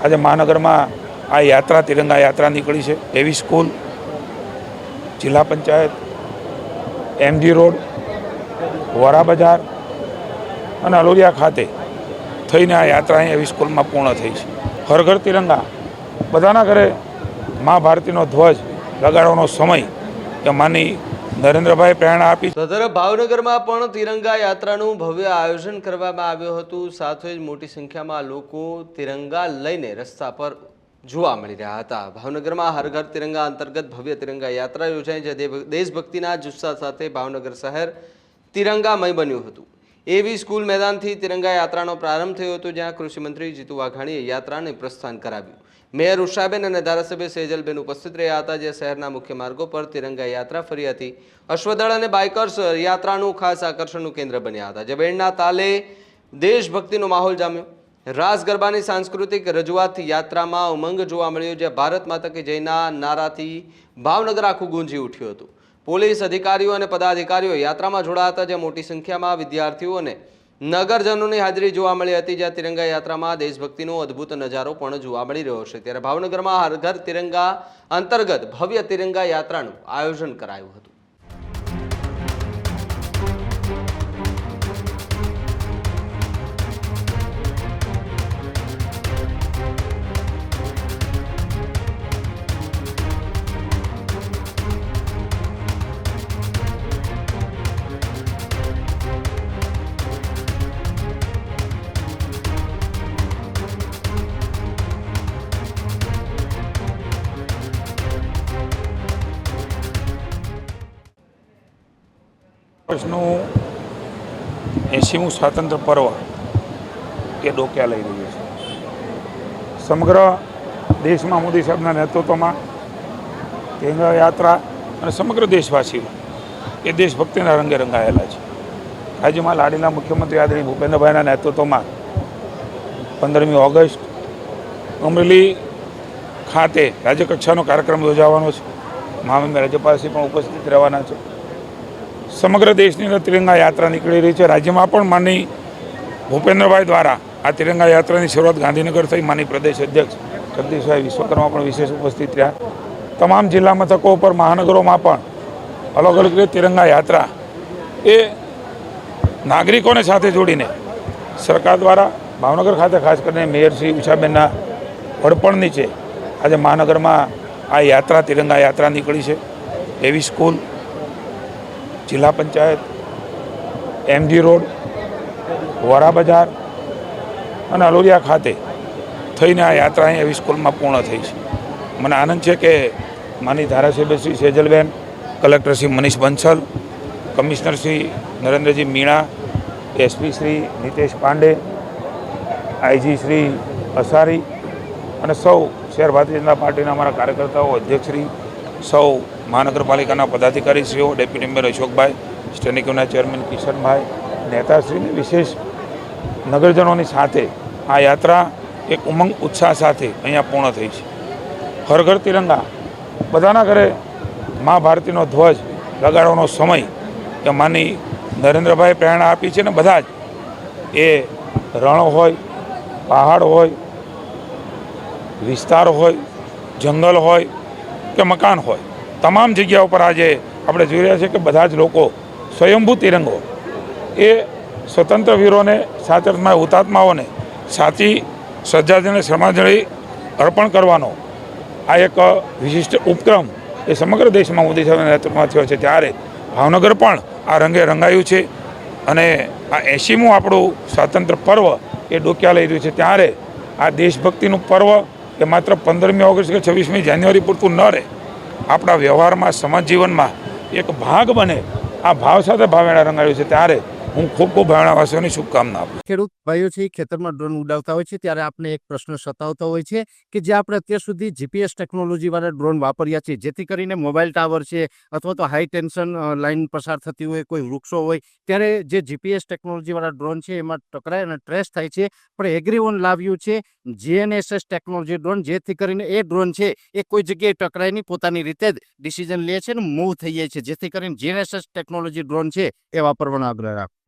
આજે મહાનગરમાં આ યાત્રા તિરંગા યાત્રા નીકળી છે। એવી સ્કૂલ, જિલ્લા પંચાયત, એમજી રોડ, વોરા બજાર અને અલોરિયા ખાતે થઈને આ યાત્રા અહીં એવી સ્કૂલમાં પૂર્ણ થઈ છે। હર ઘર તિરંગા, બધાના ઘરે મા ભારતીનો ધ્વજ લગાડવાનો સમય કે માની નરેન્દ્રભાઈ પ્રેરણા આપી। તો તરફ ભાવનગરમાં પણ તિરંગા યાત્રાનું ભવ્ય આયોજન કરવામાં આવ્યું હતું। સાથે જ મોટી સંખ્યામાં લોકો તિરંગા લઈને રસ્તા પર જોવા મળી રહ્યા હતા। ભાવનગરમાં હર ઘર તિરંગા અંતર્ગત ભવ્ય તિરંગા યાત્રા યોજાઈ, જે દેશભક્તિના જુસ્સા સાથે ભાવનગર શહેર તિરંગામય બન્યું હતું। એવી સ્કૂલ મેદાનથી તિરંગા યાત્રાનો પ્રારંભ થયો હતો, જ્યાં કૃષિમંત્રી જીતુ વાઘાણીએ યાત્રાને પ્રસ્થાન કરાવ્યું। મેયર ઉષાબેન અને ધારાસભ્ય સેજલબેન ઉપસ્થિત રહ્યા હતા, જે શહેરના મુખ્ય માર્ગો પર તિરંગા યાત્રા ફરી હતી। અશ્વદળ અને બાઇકર્સ યાત્રાનું ખાસ આકર્ષણનું કેન્દ્ર બન્યા હતા, જે બેન્ડના તાલે દેશભક્તિનો માહોલ જામ્યો। રાસ ગરબાની સાંસ્કૃતિક રજૂઆત યાત્રામાં ઉમંગ જોવા મળ્યો, જે ભારત માતા કી જયના નારાથી ભાવનગર આખું ગુંજી ઉઠ્યું હતું। પોલીસ અધિકારીઓ અને પદાધિકારીઓ યાત્રામાં જોડાયા હતા, જ્યાં મોટી સંખ્યામાં વિદ્યાર્થીઓ અને નગરજનોની હાજરી જોવા મળી હતી। જ્યાં તિરંગા યાત્રામાં દેશભક્તિનો અદ્ભુત નજારો પણ જોવા મળી રહ્યો છે। ત્યારે ભાવનગરમાં હર ઘર તિરંગા અંતર્ગત ભવ્ય તિરંગા યાત્રાનું આયોજન કરાયું હતું। વર્ષનું 80મું સ્વાતંત્ર્ય પર્વ એ ડોક્યા લઈ રહ્યું છે। સમગ્ર દેશમાં મોદી સાહેબના નેતૃત્વમાં તિરંગા યાત્રા અને સમગ્ર દેશવાસીઓ એ દેશભક્તિના રંગે રંગાયેલા છે। રાજ્યમાં લાડીલા મુખ્યમંત્રી આદરણીય ભૂપેન્દ્રભાઈના નેતૃત્વમાં 15મી ઓગસ્ટ અમરેલી ખાતે રાજ્યકક્ષાનો કાર્યક્રમ યોજાવાનો છે। મહામહિમ રાજ્યપાલશ્રી પણ ઉપસ્થિત રહેવાના છે। સમગ્ર દેશની અંદર તિરંગા યાત્રા નીકળી રહી છે। રાજ્યમાં પણ માનની ભૂપેન્દ્રભાઈ દ્વારા આ તિરંગા યાત્રાની શરૂઆત ગાંધીનગર થઈ। માની પ્રદેશ અધ્યક્ષ જગદીશભાઈ વિશ્વકર્મા પણ વિશેષ ઉપસ્થિત રહ્યા। તમામ જિલ્લા મથકો ઉપર, મહાનગરોમાં પણ અલગ અલગ રીતે તિરંગા યાત્રા એ નાગરિકોને સાથે જોડીને સરકાર દ્વારા ભાવનગર ખાતે ખાસ કરીને મેયર શ્રી ઉષાબેનના વડપણ નીચે આજે મહાનગરમાં આ યાત્રા તિરંગા યાત્રા નીકળી છે। એવી સ્કૂલ, જિલ્લા પંચાયત, એમજી રોડ, વોરા બજાર અને અલોરિયા ખાતે થઈને આ યાત્રા અહીં એવી સ્કૂલમાં પૂર્ણ થઈ છે। મને આનંદ છે કે માની ધારાસભ્ય Shri Sejalben, collector Shri Manish Bansal, commissioner Shri Narendraji Meena, SP Shri Nitesh Pandey, IG Shri Asari અને સૌ શહેર ભારતીય જનતા પાર્ટીના અમારા કાર્યકર્તાઓ, અધ્યક્ષશ્રી, સૌ મહાનગરપાલિકાના પદાધિકારીશ્રીઓ, ડેપ્યુટી મેયર અશોકભાઈ, સ્ટેન્ડિંગ કમિટીના ચેરમેન કિશનભાઈ, નેતાશ્રીની વિશેષ નગરજનોની સાથે આ યાત્રા એક ઉમંગ ઉત્સાહ સાથે અહીંયા પૂર્ણ થઈ છે। હર ઘર તિરંગા, બધાના ઘરે મા ભારતીનો ધ્વજ લગાડવાનો સમય કે માની નરેન્દ્રભાઈ પ્રેરણા આપી છે। ને બધા જ એ રણ હોય, પહાડ હોય, વિસ્તાર હોય, જંગલ હોય કે મકાન હોય, તમામ જગ્યાઓ પર આજે આપણે જોઈ રહ્યા છીએ કે બધા જ લોકો સ્વયંભૂ તિરંગો એ સ્વતંત્ર વીરોને, સાચરમાં હુતાત્માઓને સાચી શ્રદ્ધાંજલિ શ્રદ્ધાંજલિ અર્પણ કરવાનો આ એક વિશિષ્ટ ઉપક્રમ એ સમગ્ર દેશમાં મોદી સાહેબના નેતૃત્વમાં થયો છે। ત્યારે ભાવનગર પણ આ રંગે રંગાયું છે અને આ 80મું આપણું સ્વાતંત્ર્ય પર્વ એ ડોક્યા લઈ રહ્યું છે। ત્યારે આ દેશભક્તિનું પર્વ એ માત્ર 15મી ઓગસ્ટ કે 26મી જાન્યુઆરી પૂરતું ન રહે, આપણા વ્યવહારમાં, સમાજ જીવનમાં એક ભાગ બને, આ ભાવ સાથે ભાવેણા રંગાયું છે। ત્યારે હું ખૂબ ખૂબ ભાવણાવાસીઓની શુભકામના આપું। ખેડૂત ભાઈઓ છે ખેતરમાં ડ્રોન ઉડાવતા હોય છે, ત્યારે આપણે એક પ્રશ્ન સતાવતો હોય છે કે જે આપણે અત્યાર સુધી જીપીએસ ટેકનોલોજી વાળા ડ્રોન વાપર્યા છે, જેથી કરીને મોબાઈલ ટાવર છે અથવા તો હાઈ ટેન્શન લાઈન પસાર થતી હોય, કોઈ વૃક્ષો હોય, ત્યારે જે જીપીએસ ટેકનોલોજી વાળા ડ્રોન છે એમાં ટકરાય અને ટ્રેસ થાય છે। પણ એગ્રીવન લાવ્યું છે જીએનએસએસ ટેકનોલોજી ડ્રોન, જેથી કરીને એ ડ્રોન છે એ કોઈ જગ્યાએ ટકરાય નહીં, પોતાની રીતે જ ડિસિઝન લે છે અને મૂવ થઈ જાય છે, જેથી કરીને જીએનએસએસ ટેકનોલોજી ડ્રોન છે એ વાપરવાનો આગ્રહ રાખો।